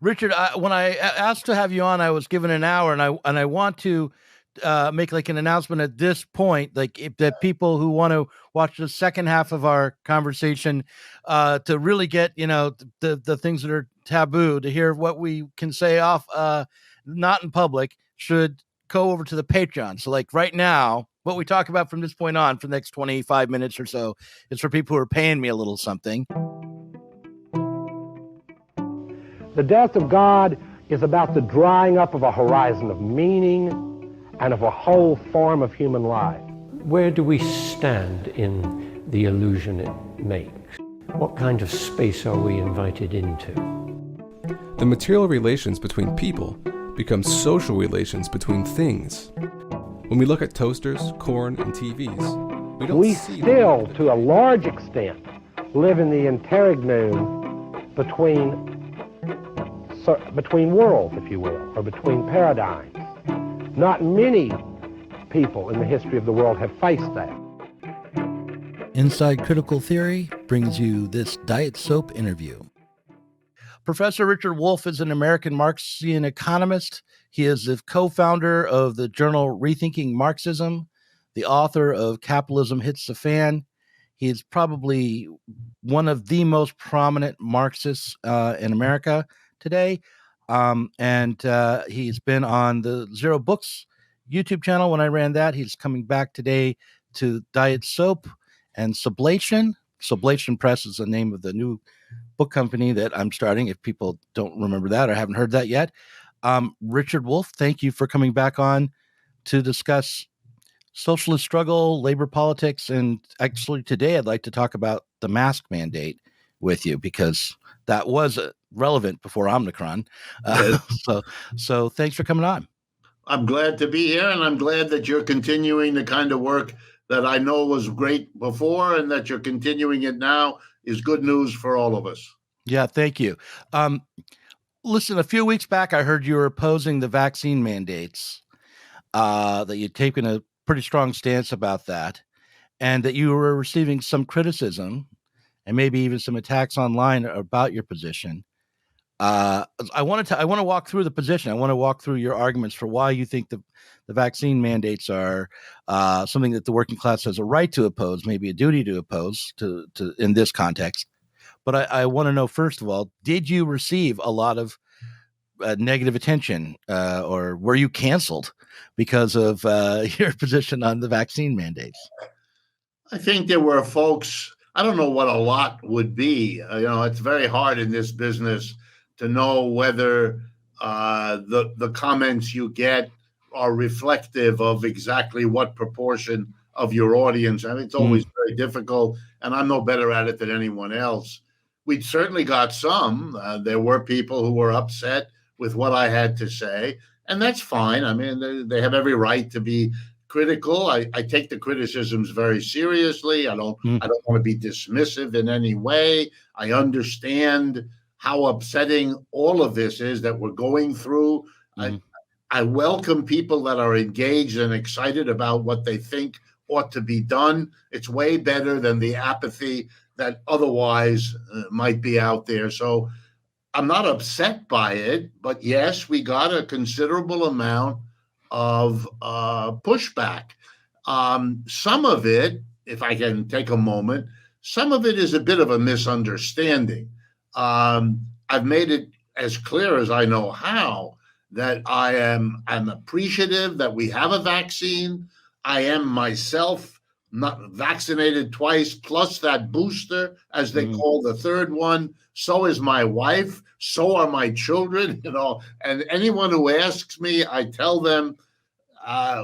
Richard, when I asked to have you on, I was given an hour, and I want to make like an announcement at this point, like if that people who want to watch the second half of our conversation, to really get the things that are taboo, to hear what we can say off, not in public, should go over to the Patreon. So like right now, what we talk about from this point on for the next 25 minutes or so is for people who are paying me a little something. The death of God is about the drying up of a horizon of meaning and of a whole form of human life. Where do we stand in the illusion it makes? What kind of space are we invited into? The material relations between people become social relations between things. When we look at toasters, corn, and TVs, we don't see still, to a large extent, live in the interregnum between worlds, if you will, or between paradigms. Not many people in the history of the world have faced that. Inside Critical Theory brings you this Diet Soap interview. Professor Richard Wolff is an American Marxian economist. He is the co-founder of the journal Rethinking Marxism, the author of Capitalism Hits the Fan. He is probably one of the most prominent Marxists in America today. And he's been on the Zero Books YouTube channel when I ran that. He's coming back today to Diet Soap and Sublation. Sublation Press is the name of the new book company that I'm starting, if people don't remember that or haven't heard that yet. Richard Wolff, thank you for coming back on to discuss socialist struggle, labor politics, and actually today I'd like to talk about the mask mandate with you, because that was relevant before Omicron. So thanks for coming on. I'm glad to be here, and I'm glad that you're continuing the kind of work that I know was great before, and that you're continuing it now is good news for all of us. Yeah, thank you. Listen, a few weeks back, I heard you were opposing the vaccine mandates, that you'd taken a pretty strong stance about that, and that you were receiving some criticism and maybe even some attacks online about your position. I want to walk through the position. I want to walk through your arguments for why you think the vaccine mandates are something that the working class has a right to oppose, maybe a duty to oppose to in this context. But I want to know, first of all, did you receive a lot of negative attention, or were you canceled because of your position on the vaccine mandates? I think there were folks. I don't know what a lot would be. It's very hard in this business to know whether the comments you get are reflective of exactly what proportion of your audience. I mean, it's always very difficult, and I'm no better at it than anyone else. We certainly got some. There were people who were upset with what I had to say, and that's fine. I mean, they have every right to be critical. I take the criticisms very seriously. I don't want to be dismissive in any way. I understand how upsetting all of this is that we're going through. I welcome people that are engaged and excited about what they think ought to be done. It's way better than the apathy that otherwise might be out there. So I'm not upset by it, but yes, we got a considerable amount of pushback. Some of it, if I can take a moment, some of it is a bit of a misunderstanding. I've made it as clear as I know how that I'm appreciative that we have a vaccine. I am myself not vaccinated twice, plus that booster, as they call the third one. So is my wife. So are my children. And anyone who asks me, I tell them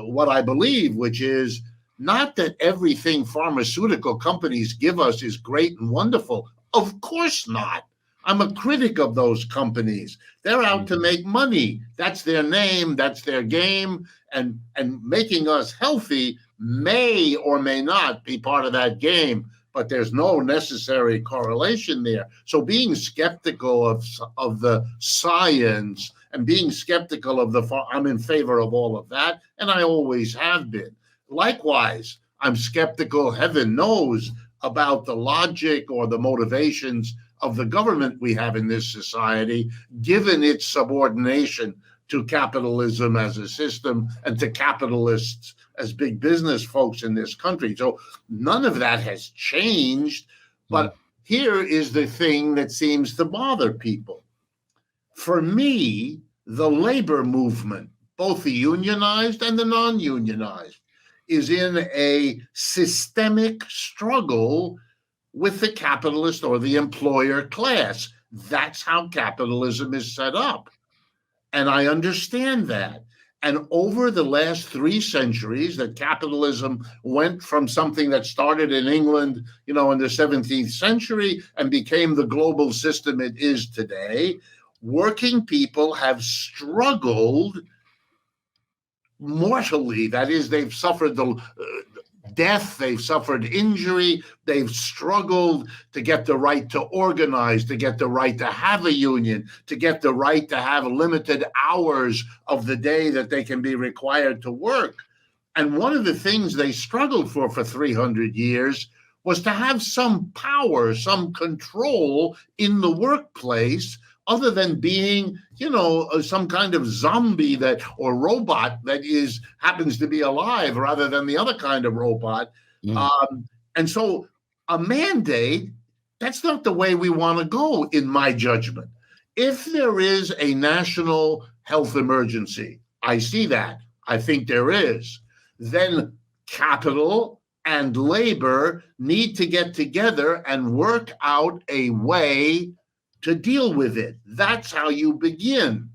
what I believe, which is not that everything pharmaceutical companies give us is great and wonderful. Of course not. I'm a critic of those companies. They're out to make money. That's their name. That's their game. And making us healthy may or may not be part of that game, but there's no necessary correlation there. So being skeptical of the science and being skeptical of I'm in favor of all of that, and I always have been. Likewise, I'm skeptical, heaven knows, about the logic or the motivations of the government we have in this society, given its subordination to capitalism as a system and to capitalists as big business folks in this country. So none of that has changed. But here is the thing that seems to bother people. For me, the labor movement, both the unionized and the non-unionized, is in a systemic struggle with the capitalist or the employer class. That's how capitalism is set up. And I understand that. And over the last 3 centuries, that capitalism went from something that started in England, in the 17th century and became the global system it is today. Working people have struggled mortally. That is, they've suffered the death, they've suffered injury, they've struggled to get the right to organize, to get the right to have a union, to get the right to have limited hours of the day that they can be required to work. And one of the things they struggled for 300 years was to have some power, some control in the workplace, other than being, some kind of zombie or robot that happens to be alive rather than the other kind of robot. And so a mandate, that's not the way we want to go, in my judgment. If there is a national health emergency, I see that. I think there is. Then capital and labor need to get together and work out a way to deal with it. That's how you begin.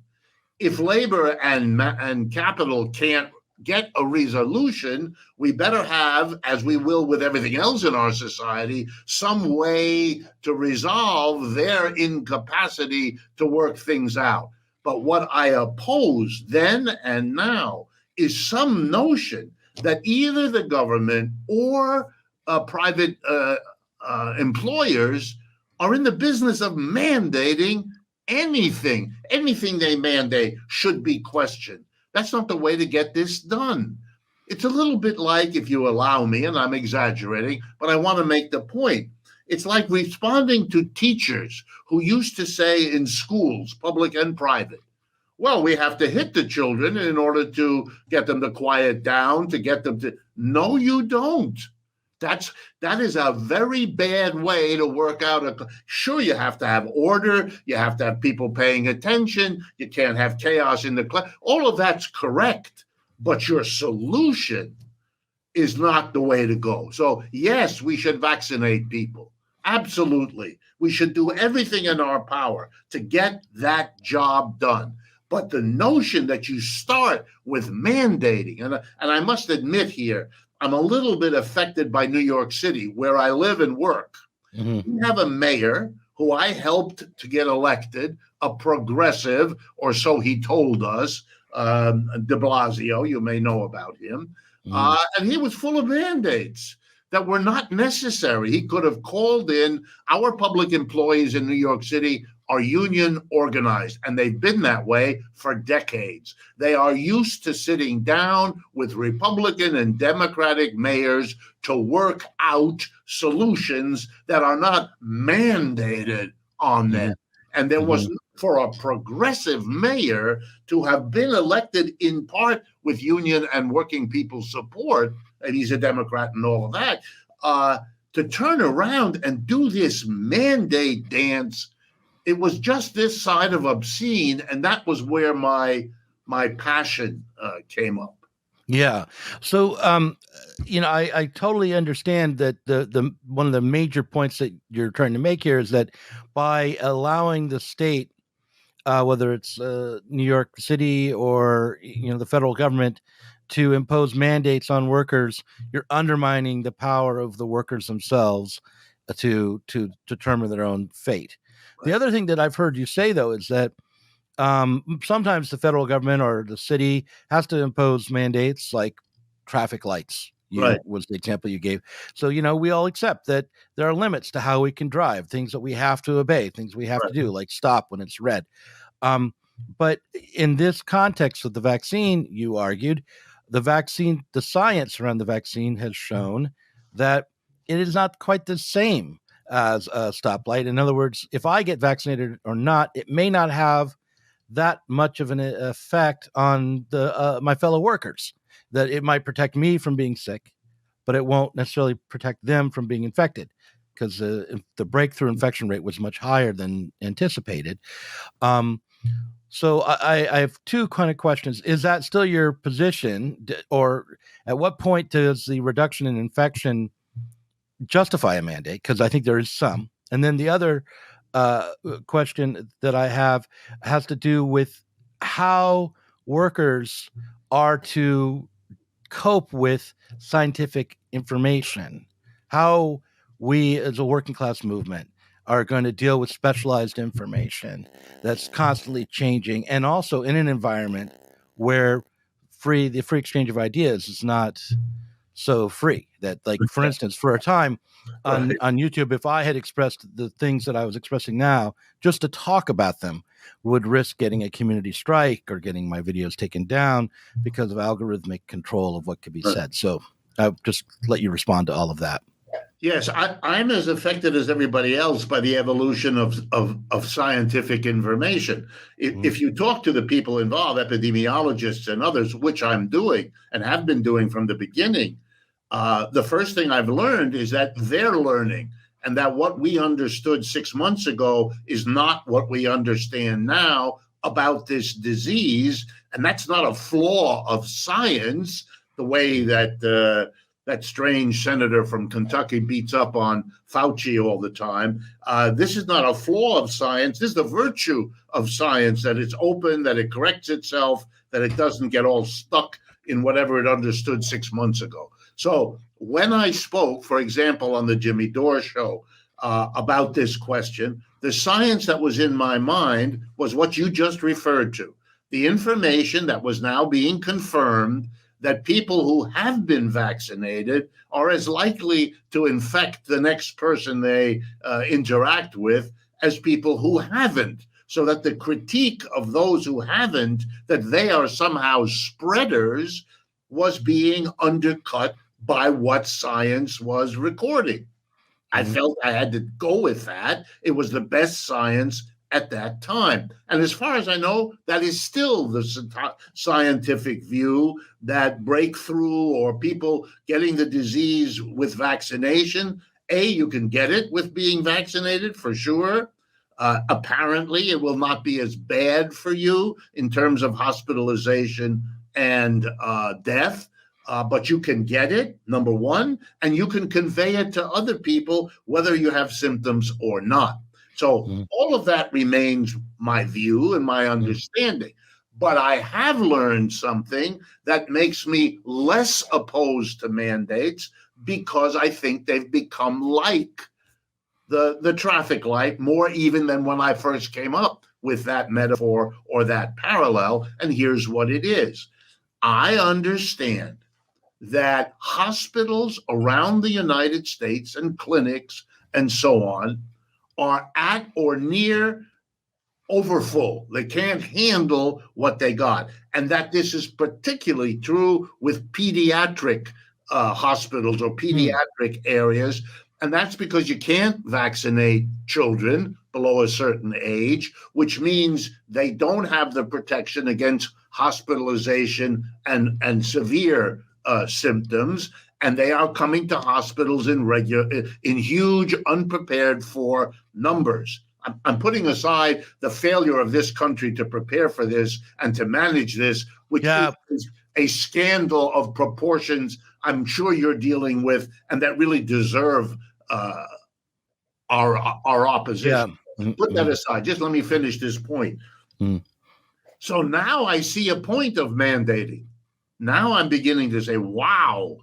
If labor and capital can't get a resolution, we better have, as we will with everything else in our society, some way to resolve their incapacity to work things out. But what I oppose then and now is some notion that either the government or private employers are in the business of mandating anything. Anything they mandate should be questioned. That's not the way to get this done. It's a little bit like, if you allow me, and I'm exaggerating, but I want to make the point. It's like responding to teachers who used to say in schools, public and private, well, we have to hit the children in order to get them to quiet down, to get them to... No, you don't. That is a very bad way to work out. Sure, you have to have order. You have to have people paying attention. You can't have chaos in the class. All of that's correct, but your solution is not the way to go. So yes, we should vaccinate people. Absolutely. We should do everything in our power to get that job done. But the notion that you start with mandating, and I must admit here, I'm a little bit affected by New York City, where I live and work. Mm-hmm. We have a mayor who I helped to get elected, a progressive, or so he told us, de Blasio, you may know about him. Mm-hmm. And he was full of mandates that were not necessary. He could have called in. Our public employees in New York City are union organized, and they've been that way for decades. They are used to sitting down with Republican and Democratic mayors to work out solutions that are not mandated on them. And there was, for a progressive mayor to have been elected in part with union and working people support, and he's a Democrat and all of that, to turn around and do this mandate dance. It was just this side of obscene, and that was where my passion came up. Yeah. So, I totally understand that the one of the major points that you're trying to make here is that by allowing the state, whether it's New York City or the federal government, to impose mandates on workers, you're undermining the power of the workers themselves to determine their own fate. The other thing that I've heard you say, though, is that sometimes the federal government or the city has to impose mandates like traffic lights. Was the example you gave. So, we all accept that there are limits to how we can drive, things that we have to obey, things we have to do, like stop when it's red. But in this context of the vaccine, you argued, the science around the vaccine has shown that it is not quite the same. as a stoplight. In other words, if I get vaccinated or not, it may not have that much of an effect on the my fellow workers. That it might protect me from being sick, but it won't necessarily protect them from being infected, because the breakthrough infection rate was much higher than anticipated. So I have two kind of questions. Is that still your position, or at what point does the reduction in infection justify a mandate? Because I think there is some. And then the other question that I have has to do with how workers are to cope with scientific information, how we as a working class movement are going to deal with specialized information that's constantly changing, and also in an environment where the free exchange of ideas is not so free. That, like, for instance, for a time on YouTube, if I had expressed the things that I was expressing now, just to talk about them would risk getting a community strike or getting my videos taken down because of algorithmic control of what could be said. So I'll just let you respond to all of that. Yes, I'm as affected as everybody else by the evolution of scientific information. If you talk to the people involved, epidemiologists and others, which I'm doing and have been doing from the beginning, the first thing I've learned is that they're learning, and that what we understood 6 months ago is not what we understand now about this disease. And that's not a flaw of science, the way that that strange senator from Kentucky beats up on Fauci all the time. This is not a flaw of science. This is the virtue of science, that it's open, that it corrects itself, that it doesn't get all stuck in whatever it understood 6 months ago. So when I spoke, for example, on the Jimmy Dore show about this question, the science that was in my mind was what you just referred to. The information that was now being confirmed, that people who have been vaccinated are as likely to infect the next person they interact with as people who haven't. So that the critique of those who haven't, that they are somehow spreaders, was being undercut by what science was recording. I felt I had to go with that. It was the best science at that time. And as far as I know, that is still the scientific view, that breakthrough or people getting the disease with vaccination, you can get it with being vaccinated for sure. Apparently, it will not be as bad for you in terms of hospitalization and death. But you can get it, number one, and you can convey it to other people, whether you have symptoms or not. So all of that remains my view and my understanding. But I have learned something that makes me less opposed to mandates, because I think they've become like the traffic light, more even than when I first came up with that metaphor or that parallel. And here's what it is. I understand that hospitals around the United States and clinics and so on are at or near overfull. They can't handle what they got. And that this is particularly true with pediatric hospitals or pediatric areas. And that's because you can't vaccinate children below a certain age, which means they don't have the protection against hospitalization and severe symptoms. And they are coming to hospitals in huge, unprepared for numbers. I'm putting aside the failure of this country to prepare for this and to manage this, which is a scandal of proportions I'm sure you're dealing with, and that really deserve our opposition. Put that aside. Just let me finish this point. So now I see a point of mandating. Now I'm beginning to say, wow,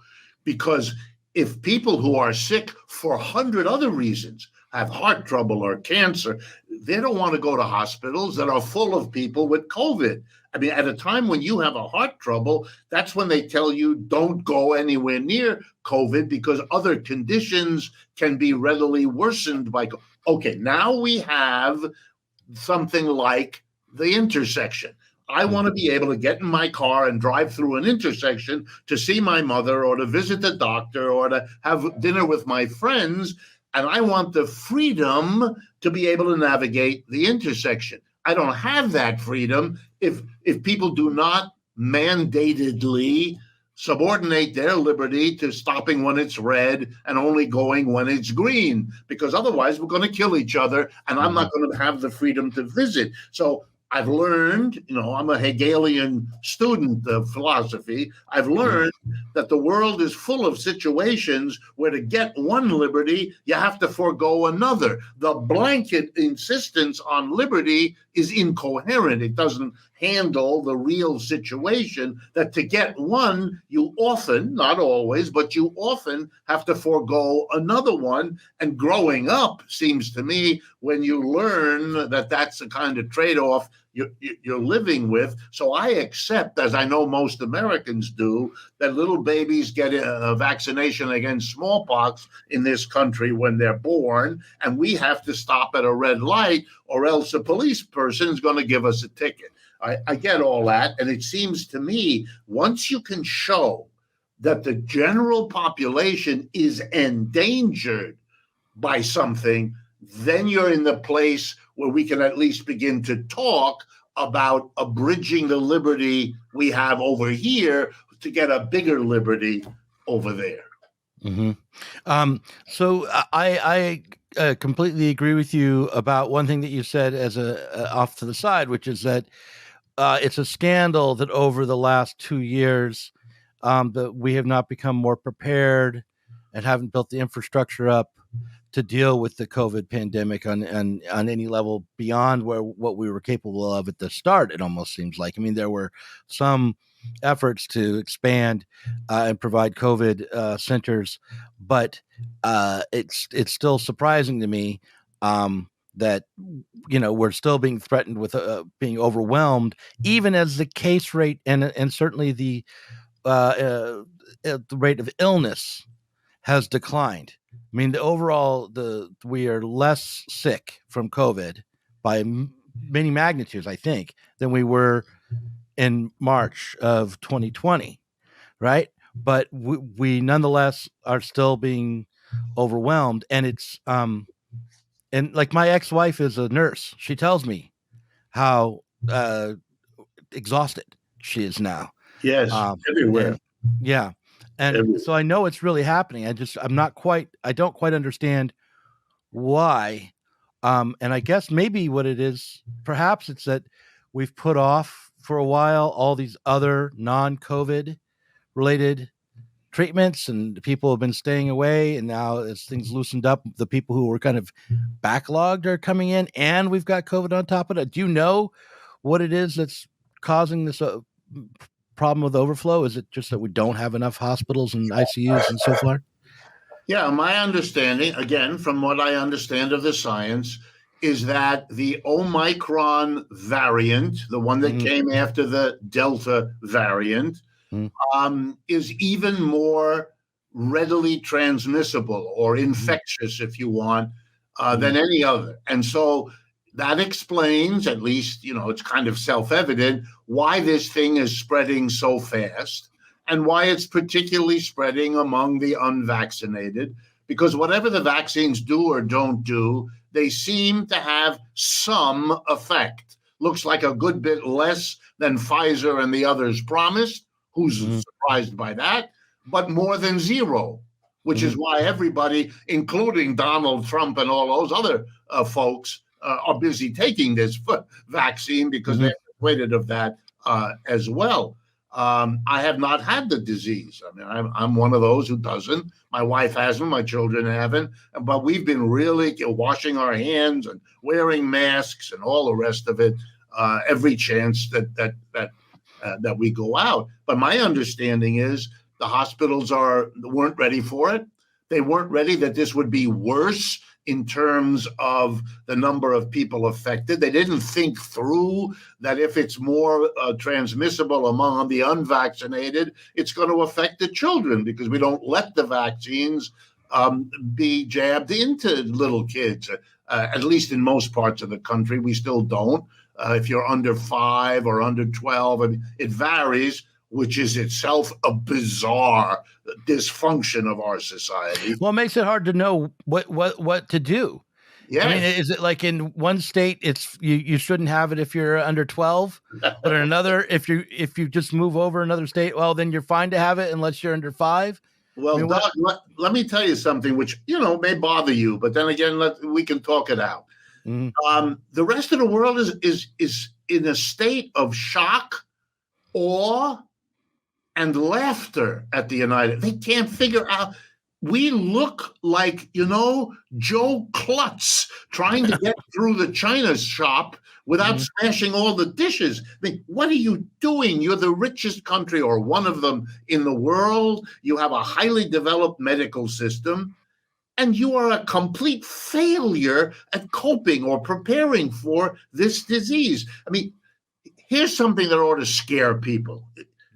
because if people who are sick for 100 other reasons, have heart trouble or cancer, they don't want to go to hospitals that are full of people with COVID. I mean, at a time when you have a heart trouble, that's when they tell you don't go anywhere near COVID because other conditions can be readily worsened by COVID. Okay, now we have something like the intersection. I want to be able to get in my car and drive through an intersection to see my mother or to visit the doctor or to have dinner with my friends. And I want the freedom to be able to navigate the intersection. I don't have that freedom if people do not mandatedly subordinate their liberty to stopping when it's red and only going when it's green, because otherwise we're going to kill each other, and I'm not going to have the freedom to visit. So I've learned, I'm a Hegelian student of philosophy. I've learned that the world is full of situations where to get one liberty, you have to forego another. The blanket insistence on liberty is incoherent. It doesn't handle the real situation, that to get one, you often, not always, but you often have to forego another one. And growing up seems to me, when you learn that that's the kind of trade-off you're living with. So I accept, as I know most Americans do, that little babies get a vaccination against smallpox in this country when they're born, and we have to stop at a red light, or else a police person is going to give us a ticket. I get all that. And it seems to me, once you can show that the general population is endangered by something, then you're in the place where we can at least begin to talk about abridging the liberty we have over here to get a bigger liberty over there. Mm-hmm. So I completely agree with you about one thing that you said as a off to the side, which is that it's a scandal that over the last 2 years that we have not become more prepared and haven't built the infrastructure up to deal with the COVID pandemic on any level beyond what we were capable of at the start. It almost seems like. I mean, there were some efforts to expand and provide COVID centers, but it's still surprising to me that we're still being threatened with being overwhelmed, even as the case rate and certainly the rate of illness has declined. I mean, we are less sick from COVID by many magnitudes, I think, than we were in March of 2020, right? But we nonetheless are still being overwhelmed, and it's and like my ex-wife is a nurse. She tells me how exhausted she is now. Yes, everywhere. Yeah. And so I know it's really happening. I don't quite understand why. And I guess maybe what it is, perhaps it's that we've put off for a while all these other non-COVID related treatments, and people have been staying away. And now as things loosened up, the people who were kind of backlogged are coming in, and we've got COVID on top of it. Do you know what it is that's causing this problem with overflow? Is it just that we don't have enough hospitals and ICUs and so forth? Yeah, my understanding, again, from what I understand of the science, is that the Omicron variant, the one that came after the Delta variant, is even more readily transmissible or infectious, if you want, than any other. And so that explains, at least, it's kind of self-evident, why this thing is spreading so fast and why it's particularly spreading among the unvaccinated, because whatever the vaccines do or don't do, they seem to have some effect. Looks like a good bit less than Pfizer and the others promised. Who's surprised by that? But more than zero, which is why everybody, including Donald Trump and all those other folks, are busy taking this vaccine because they're persuaded of that as well. I have not had the disease. I mean, I'm one of those who doesn't. My wife hasn't. My children haven't. But we've been really washing our hands and wearing masks and all the rest of it every chance that we go out. But my understanding is the hospitals weren't ready for it. They weren't ready that this would be worse in terms of the number of people affected. They didn't think through that if it's more transmissible among the unvaccinated, it's going to affect the children, because we don't let the vaccines be jabbed into little kids. At least in most parts of the country, we still don't. If you're under 5 or under 12, I mean, it varies which is itself a bizarre dysfunction of our society. Well, it makes it hard to know what to do. Yes. I mean, is it like in one state it's you shouldn't have it if you're under 12, but in another, if you just move over another state, well, then you're fine to have it unless you're under 5? Well, I mean, Doug, let me tell you something which, may bother you, but then again, we can talk it out. Mhm. The rest of the world is in a state of shock, awe, and laughter at the United. They can't figure out. We look like, Joe Klutz trying to get through the China shop without smashing all the dishes. I mean, what are you doing? You're the richest country, or one of them in the world. You have a highly developed medical system, and you are a complete failure at coping or preparing for this disease. I mean, here's something that ought to scare people,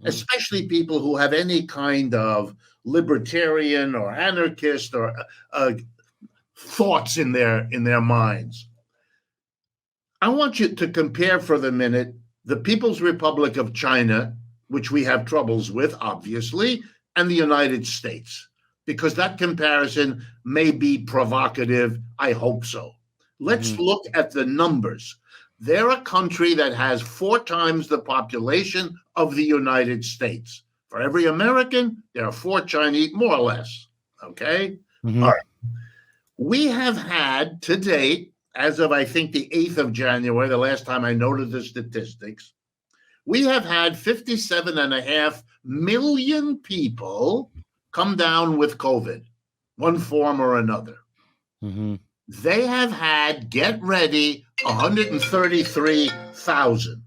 especially people who have any kind of libertarian or anarchist or thoughts in their minds. I want you to compare for the minute the People's Republic of China, which we have troubles with, obviously, and the United States, because that comparison may be provocative. I hope so. Let's look at the numbers. They're a country that has 4 times the population of the United States. For every American, there are 4 Chinese, more or less. Okay? All right. We have had to date, as of I think the 8th of January, the last time I noted the statistics, we have had 57.5 million people come down with COVID, one form or another. They have had, get ready, 133,000.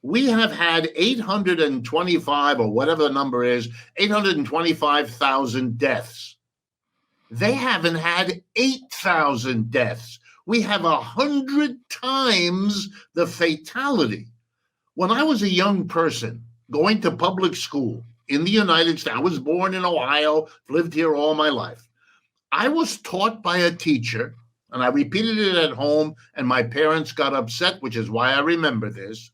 We have had 825, or whatever the number is, 825,000 deaths. They haven't had 8,000 deaths. We have 100 times the fatality. When I was a young person going to public school in the United States, I was born in Ohio, lived here all my life. I was taught by a teacher, and I repeated it at home, and my parents got upset, which is why I remember this.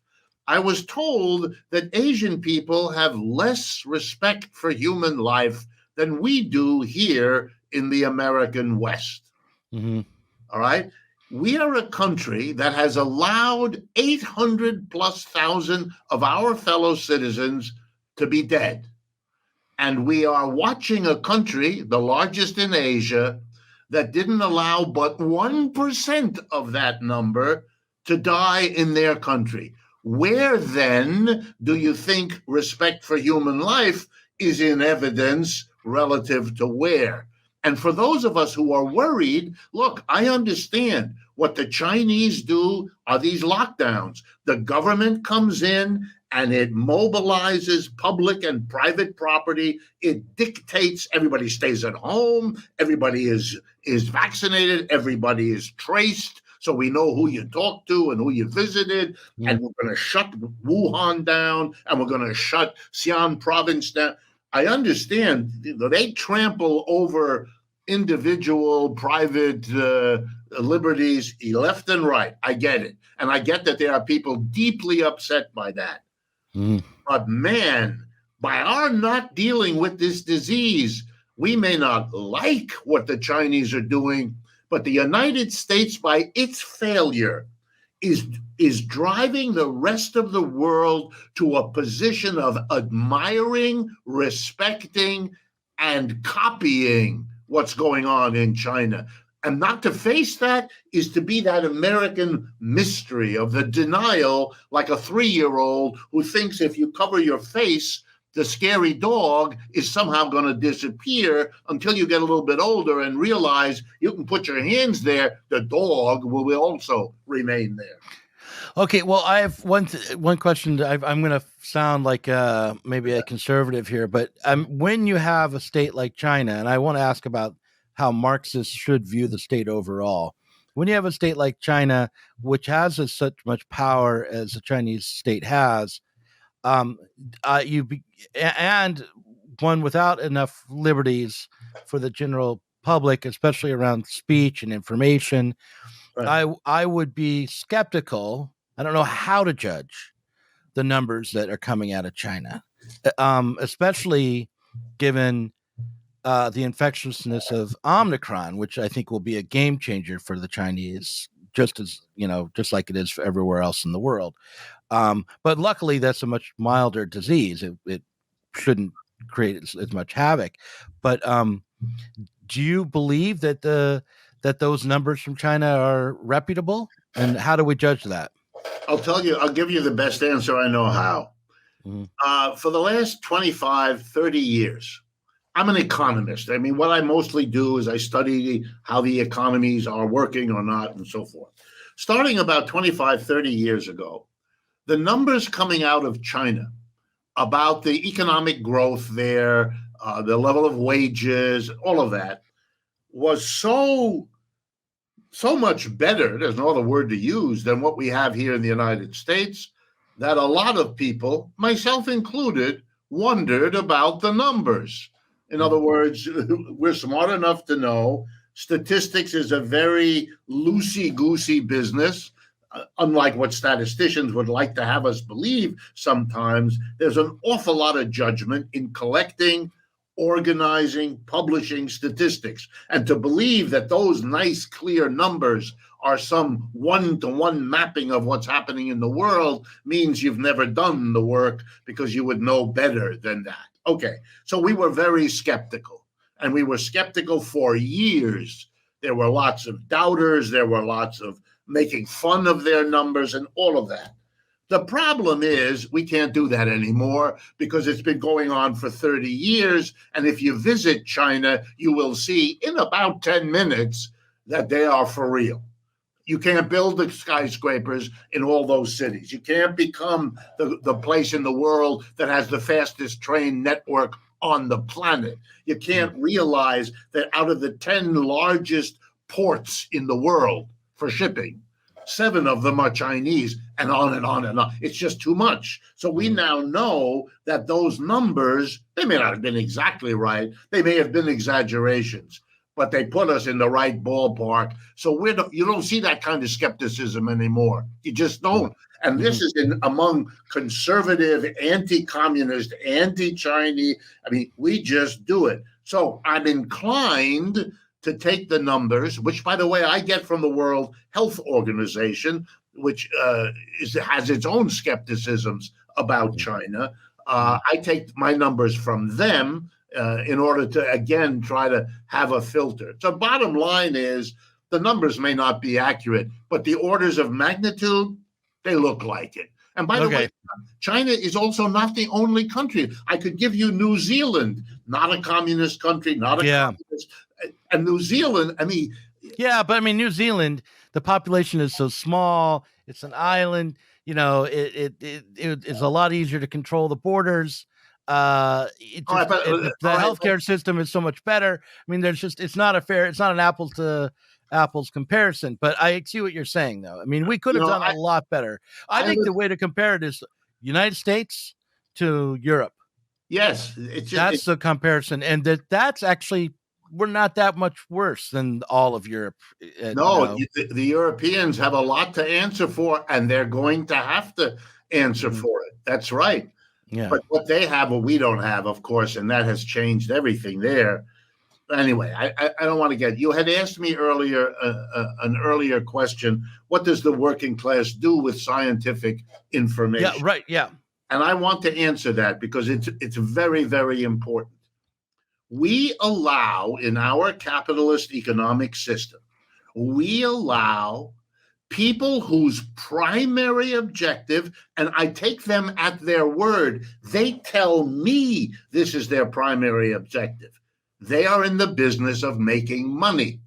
I was told that Asian people have less respect for human life than we do here in the American West. All right? We are a country that has allowed 800,000+ of our fellow citizens to be dead. And we are watching a country, the largest in Asia, that didn't allow but 1% of that number to die in their country. Where then do you think respect for human life is in evidence relative to where? And for those of us who are worried, look, I understand what the Chinese do are these lockdowns. The government comes in and it mobilizes public and private property. It dictates everybody stays at home. Everybody is vaccinated. Everybody is traced. So we know who you talked to and who you visited. And we're going to shut Wuhan down, and we're going to shut Xi'an province down. I understand they trample over individual private liberties left and right. I get it. And I get that there are people deeply upset by that. But man, by our not dealing with this disease, we may not like what the Chinese are doing, but the United States, by its failure, is driving the rest of the world to a position of admiring, respecting, and copying what's going on in China. And not to face that is to be that American mystery of the denial, like a 3-year-old who thinks if you cover your face, the scary dog is somehow going to disappear until you get a little bit older and realize you can put your hands there, the dog will also remain there. Okay, well, I have one question. I'm going to sound like maybe a conservative here, but when you have a state like China, and I want to ask about how Marxists should view the state overall. When you have a state like China, which has such much power as the Chinese state has, and one without enough liberties for the general public, especially around speech and information, right. I would be skeptical. I don't know how to judge the numbers that are coming out of China, especially given the infectiousness of Omicron, which I think will be a game changer for the Chinese, just like it is for everywhere else in the world. But luckily, that's a much milder disease. It shouldn't create as much havoc. But do you believe that that those numbers from China are reputable? And how do we judge that? I'll give you the best answer I know how. Mm-hmm. For the last 25, 30 years, I'm an economist. I mean, what I mostly do is I study how the economies are working or not and so forth. Starting about 25, 30 years ago, the numbers coming out of China about the economic growth there, the level of wages, all of that was so much better, there's no other word to use, than what we have here in the United States, that a lot of people, myself included, wondered about the numbers. In other words, we're smart enough to know statistics is a very loosey-goosey business. Unlike what statisticians would like to have us believe sometimes, there's an awful lot of judgment in collecting, organizing, publishing statistics. And to believe that those nice, clear numbers are some one-to-one mapping of what's happening in the world means you've never done the work, because you would know better than that. Okay, so we were very skeptical, and we were skeptical for years. There were lots of doubters. There were lots of making fun of their numbers and all of that. The problem is we can't do that anymore, because it's been going on for 30 years. And if you visit China, you will see in about 10 minutes that they are for real. You can't build the skyscrapers in all those cities. You can't become the place in the world that has the fastest train network on the planet. You can't realize that out of the 10 largest ports in the world for shipping, 7 of them are Chinese, and on and on and on. It's just too much. So we now know that those numbers, they may not have been exactly right. They may have been exaggerations, but they put us in the right ballpark. So you don't see that kind of skepticism anymore. You just don't. And this is among conservative, anti-communist, anti-Chinese. I mean, we just do it. So I'm inclined to take the numbers, which, by the way, I get from the World Health Organization, which has its own skepticisms about China. I take my numbers from them in order to, again, try to have a filter. So bottom line is the numbers may not be accurate, but the orders of magnitude, they look like it. And by the way, China is also not the only country. I could give you New Zealand, not a communist country, not a communist. And New Zealand, I mean. Yeah, but I mean, New Zealand, the population is so small. It's an island. You know, it is a lot easier to control the borders. The healthcare system is so much better. I mean, it's not an apples to apples comparison, but I see what you're saying, though. I mean, we could have done a lot better. I think the way to compare it is United States to Europe. Yes, that's the comparison, and that's actually, we're not that much worse than all of Europe. No, the Europeans have a lot to answer for, and they're going to have to answer for it. That's right. Yeah. But what they have, we don't have, of course, and that has changed everything there. Anyway, I don't want to get. You had asked me earlier an earlier question. What does the working class do with scientific information? Yeah, right. Yeah. And I want to answer that because it's very, very important. We allow, in our capitalist economic system, we allow people whose primary objective, and I take them at their word, they tell me this is their primary objective. They are in the business of making money.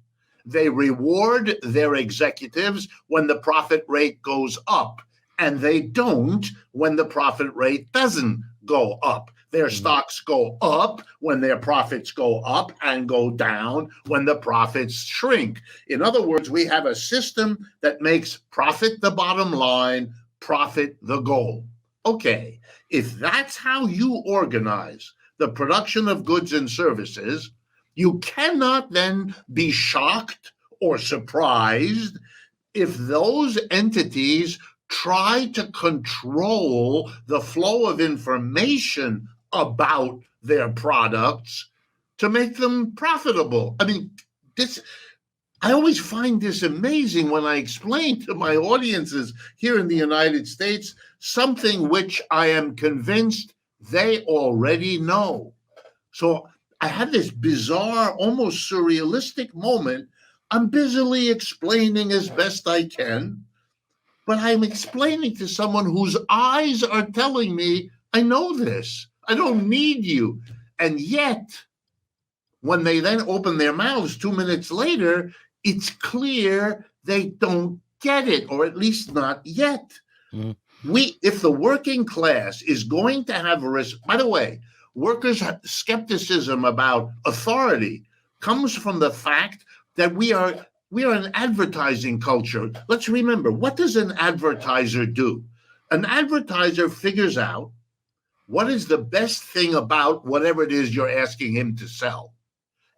They reward their executives when the profit rate goes up, and they don't when the profit rate doesn't go up. Their stocks go up when their profits go up and go down when the profits shrink. In other words, we have a system that makes profit the bottom line, profit the goal. Okay, if that's how you organize the production of goods and services, you cannot then be shocked or surprised if those entities try to control the flow of information about their products to make them profitable. I mean, I always find this amazing when I explain to my audiences here in the United States something which I am convinced they already know. So I had this bizarre, almost surrealistic moment. I'm busily explaining as best I can, but I'm explaining to someone whose eyes are telling me, I know this. I don't need you. And yet, when they then open their mouths 2 minutes later, it's clear they don't get it, or at least not yet. Mm. If the working class is going to have a risk, by the way, workers' skepticism about authority comes from the fact that we are an advertising culture. Let's remember, what does an advertiser do? An advertiser figures out what is the best thing about whatever it is you're asking him to sell.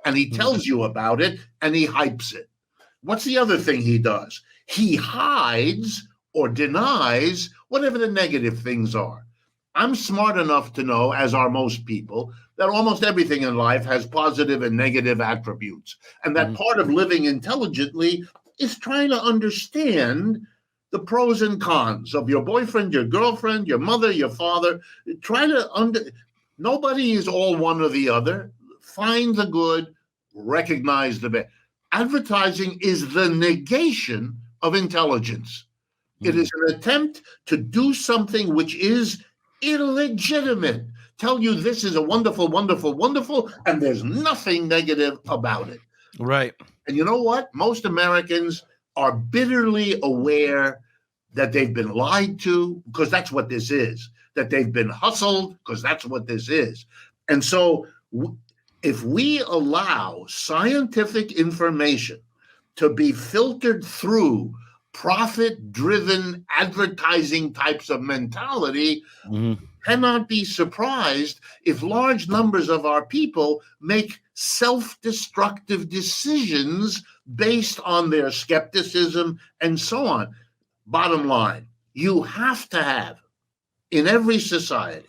And he tells you about it and he hypes it. What's the other thing he does? He hides or denies whatever the negative things are. I'm smart enough to know, as are most people, that almost everything in life has positive and negative attributes. And that part of living intelligently is trying to understand the pros and cons of your boyfriend, your girlfriend, your mother, your father. Nobody is all one or the other. Find the good, recognize the bad. Advertising is the negation of intelligence. It is an attempt to do something which is illegitimate. Tell you this is a wonderful, wonderful, wonderful, and there's nothing negative about it. Right. And you know what? Most Americans are bitterly aware that they've been lied to, because that's what this is, that they've been hustled, because that's what this is. And so if we allow scientific information to be filtered through profit-driven advertising types of mentality, cannot be surprised if large numbers of our people make self-destructive decisions based on their skepticism and so on. Bottom line, you have to have, in every society,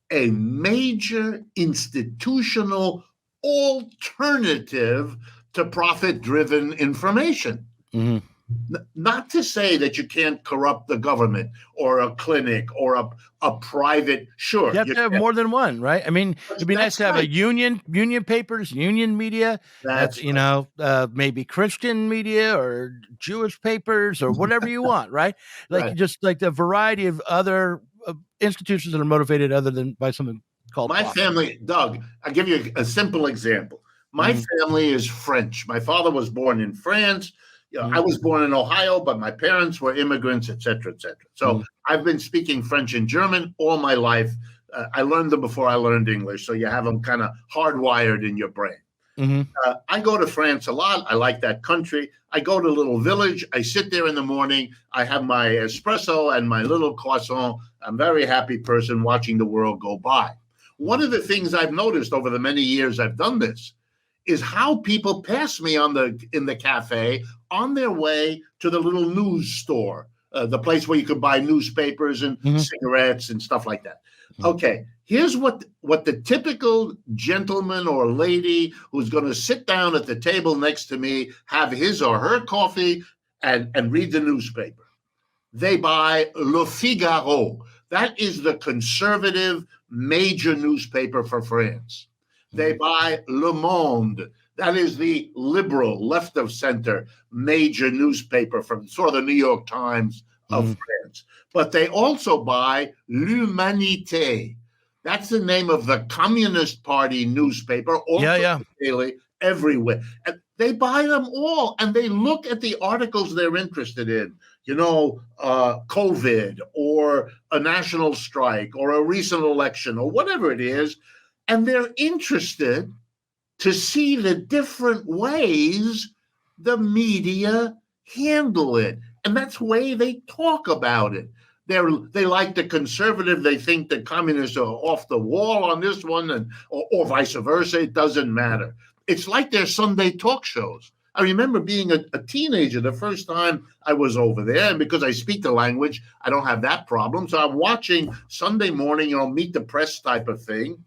a major institutional alternative to profit-driven information. Not to say that you can't corrupt the government or a clinic or a private, sure. You have to have more than one, right? I mean, it'd be nice to have a union papers, union media. That's maybe Christian media or Jewish papers or whatever you want, right? Like just like the variety of other institutions that are motivated other than by something called my profit. Family. Doug, I'll give you a simple example. My family is French. My father was born in France. I was born in Ohio, but my parents were immigrants, et cetera, et cetera. So I've been speaking French and German all my life. I learned them before I learned English, so you have them kind of hardwired in your brain. I go to France a lot. I like that country. I go to a little village. I sit there in the morning. I have my espresso and my little croissant. I'm a very happy person watching the world go by. One of the things I've noticed over the many years I've done this is how people pass me in the cafe on their way to the little news store, the place where you could buy newspapers and cigarettes and stuff like that. Okay, here's what the typical gentleman or lady who's going to sit down at the table next to me, have his or her coffee, and read the newspaper. They buy Le Figaro. That is the conservative major newspaper for France. They buy Le Monde. That is the liberal, left of center, major newspaper from sort of the New York Times of France. But they also buy L'Humanité. That's the name of the Communist Party newspaper, also daily, everywhere. And they buy them all, and they look at the articles they're interested in. COVID or a national strike or a recent election or whatever it is. And they're interested to see the different ways the media handle it. And that's the way they talk about it. They like the conservative. They think the communists are off the wall on this one, or vice versa. It doesn't matter. It's like their Sunday talk shows. I remember being a teenager the first time I was over there, and because I speak the language, I don't have that problem. So I'm watching Sunday morning, meet the press type of thing,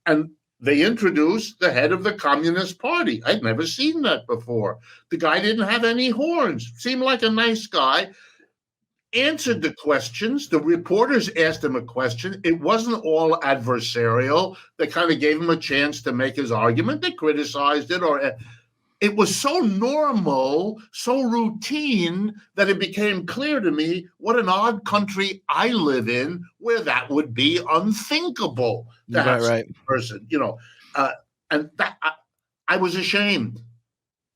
and they introduced the head of the Communist Party. I'd never seen that before. The guy didn't have any horns, seemed like a nice guy, answered the questions. The reporters asked him a question. It wasn't all adversarial. They kind of gave him a chance to make his argument. They criticized it, or it was so normal, so routine, that it became clear to me what an odd country I live in, where that would be unthinkable to have Right. a person, and that I was ashamed.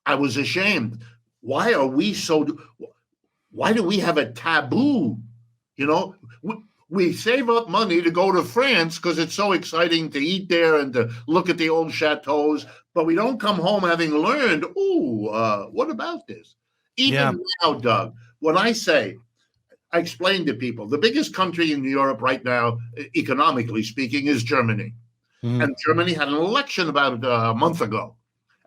I was ashamed. Why are we so? Why do we have a taboo? We save up money to go to France because it's so exciting to eat there and to look at the old chateaus, but we don't come home having learned, what about this? Even now, Doug, when I explain to people, the biggest country in Europe right now, economically speaking, is Germany. Mm-hmm. And Germany had an election about a month ago.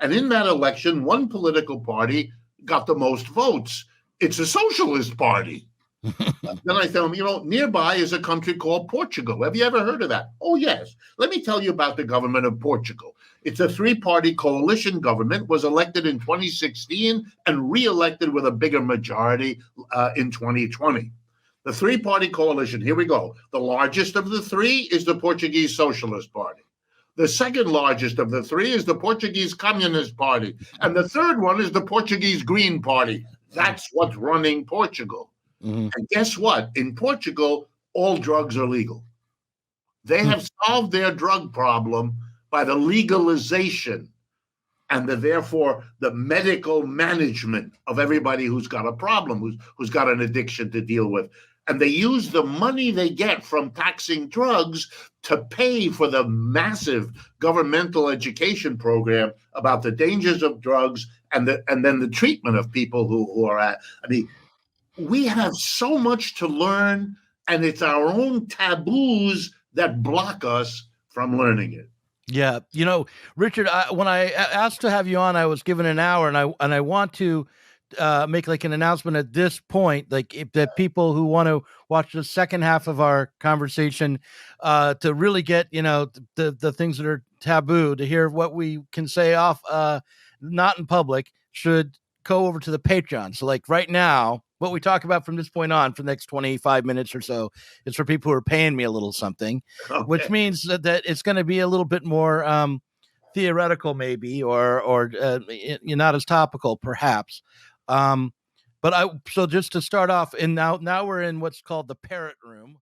And in that election, one political party got the most votes. It's a socialist party. Then I tell them, nearby is a country called Portugal. Have you ever heard of that? Oh, yes. Let me tell you about the government of Portugal. It's a three-party coalition government, was elected in 2016 and re-elected with a bigger majority in 2020. The three-party coalition, here we go. The largest of the three is the Portuguese Socialist Party. The second largest of the three is the Portuguese Communist Party. And the third one is the Portuguese Green Party. That's what's running Portugal. Mm-hmm. And guess what? In Portugal, all drugs are legal. They have solved their drug problem by the legalization and therefore the medical management of everybody who's got a problem, who's got an addiction to deal with. And they use the money they get from taxing drugs to pay for the massive governmental education program about the dangers of drugs and then the treatment of people who are at. I mean, we have so much to learn, and it's our own taboos that block us from learning it. Yeah. Richard, when I asked to have you on, I was given an hour, and I want to make like an announcement at this point, like that people who want to watch the second half of our conversation to really get, the things that are taboo, to hear what we can say off, not in public, should go over to the Patreon. So like right now, what we talk about from this point on for the next 25 minutes or so is for people who are paying me a little something, which means that it's going to be a little bit more theoretical maybe, or not as topical perhaps. So just to start off, and now we're in what's called the parrot room.